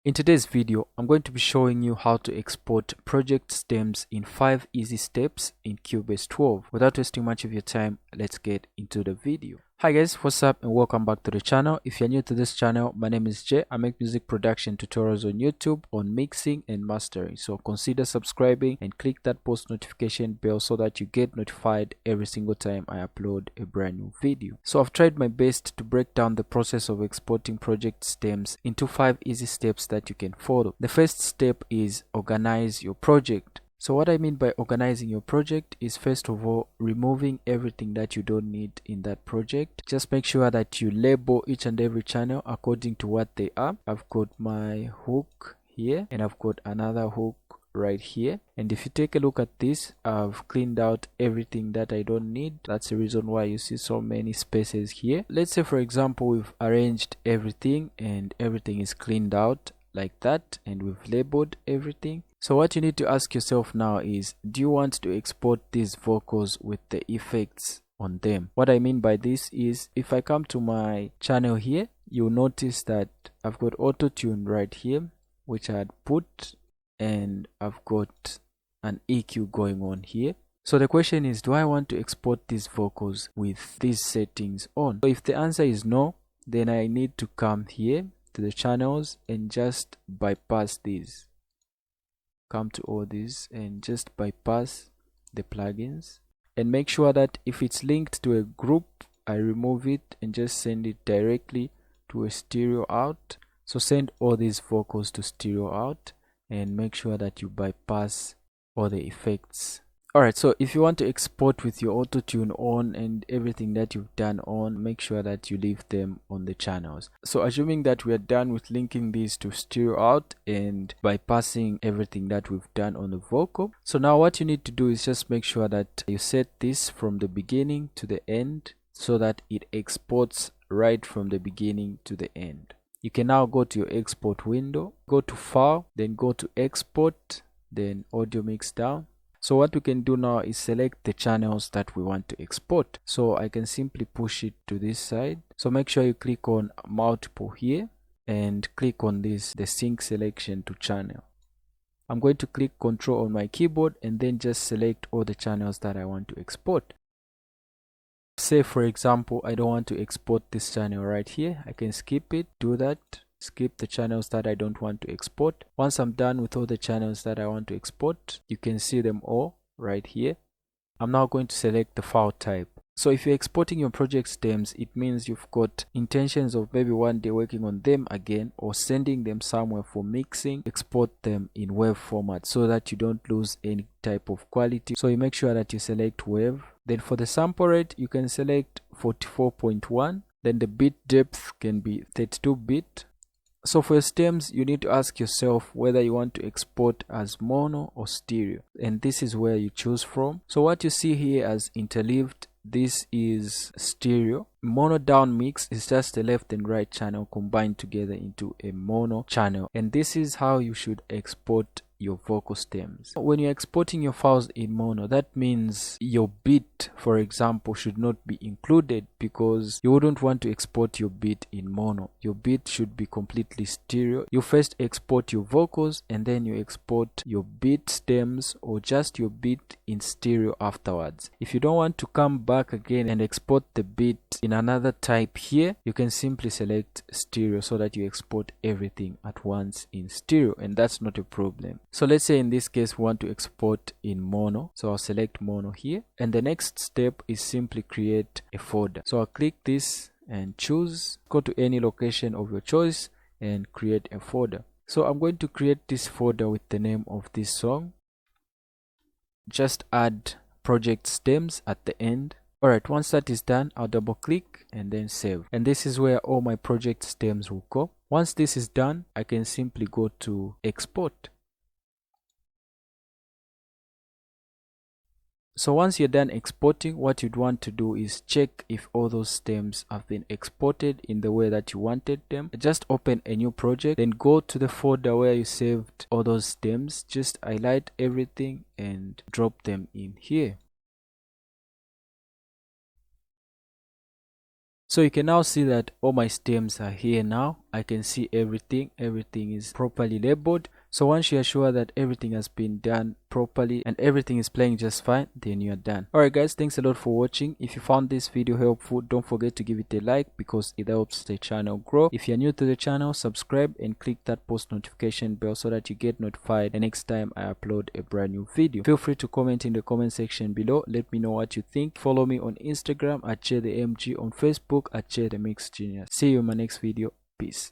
In today's video, I'm going to be showing you how to export project stems in 5 easy steps in Cubase 12. Without wasting much of your time, let's get into the video. Hi guys, what's up and welcome back to the channel. If you're new to this channel, my name is Jay. I make music production tutorials on YouTube on mixing and mastering. So consider subscribing and click that post notification bell so that you get notified every single time I upload a brand new video. So I've tried my best to break down the process of exporting project stems into 5 easy steps that you can follow. The first step is organize your project. So what I mean by organizing your project is, first of all, removing everything that you don't need in that project. Just make sure that you label each and every channel according to what they are. I've got my hook here and I've got another hook right here, and if you take a look at this, I've cleaned out everything that I don't need. That's the reason why you see so many spaces here. Let's say, for example, we've arranged everything and everything is cleaned out like that, and we've labeled everything. So what you need to ask yourself now is, do you want to export these vocals with the effects on them? What I mean by this is, if I come to my channel here, you'll notice that I've got auto tune right here, which I had put, and I've got an EQ going on here. So the question is, do I want to export these vocals with these settings on? So if the answer is no, then I need to come here to the channels and just bypass these. Come to all these and just bypass the plugins, and make sure that if it's linked to a group, I remove it and just send it directly to a stereo out. So send all these vocals to stereo out and make sure that you bypass all the effects. Alright, so if you want to export with your auto tune on and everything that you've done on, make sure that you leave them on the channels. So assuming that we are done with linking these to stereo out and bypassing everything that we've done on the vocal, so now what you need to do is just make sure that you set this from the beginning to the end so that it exports right from the beginning to the end. You can now go to your export window, go to file, then go to export, then audio mix down. So what we can do now is select the channels that we want to export. So I can simply push it to this side. So make sure you click on multiple here and click on this, the sync selection to channel. I'm going to click Ctrl on my keyboard and then just select all the channels that I want to export. Say for example, I don't want to export this channel right here. I can skip it, do that. Skip the channels that I don't want to export. Once I'm done with all the channels that I want to export, you can see them all right here. I'm now going to select the file type. So if you're exporting your project stems, it means you've got intentions of maybe one day working on them again or sending them somewhere for mixing. Export them in WAV format so that you don't lose any type of quality. So you make sure that you select WAV. Then for the sample rate, you can select 44.1. Then the bit depth can be 32-bit. So for your stems, you need to ask yourself whether you want to export as mono or stereo, and this is where you choose from. So what you see here as interleaved, this is stereo. Mono down mix is just the left and right channel combined together into a mono channel, and this is how you should export your vocal stems. When you're exporting your files in mono, that means your beat, for example, should not be included, because you wouldn't want to export your beat in mono. Your beat should be completely stereo. You first export your vocals and then you export your beat stems or just your beat in stereo afterwards. If you don't want to come back again and export the beat in another type here, you can simply select stereo so that you export everything at once in stereo, and that's not a problem. So let's say in this case we want to export in mono, so I'll select mono here, and the next step is simply create a folder. So I'll click this and choose, go to any location of your choice and create a folder. So I'm going to create this folder with the name of this song. Just add project stems at the end. Alright, once that is done, I'll double click and then save, and this is where all my project stems will go. Once this is done, I can simply go to export. So once you're done exporting, what you'd want to do is check if all those stems have been exported in the way that you wanted them. Just open a new project, then go to the folder where you saved all those stems. Just highlight everything and drop them in here. So you can now see that all my stems are here now, I can see everything is properly labeled. So once you are sure that everything has been done properly and everything is playing just fine, then you are done. Alright guys, thanks a lot for watching. If you found this video helpful, don't forget to give it a like because it helps the channel grow. If you're new to the channel, subscribe and click that post notification bell so that you get notified the next time I upload a brand new video. Feel free to comment in the comment section below. Let me know what you think. Follow me on Instagram at TheMg, on Facebook at TheMg. See you in my next video. Peace.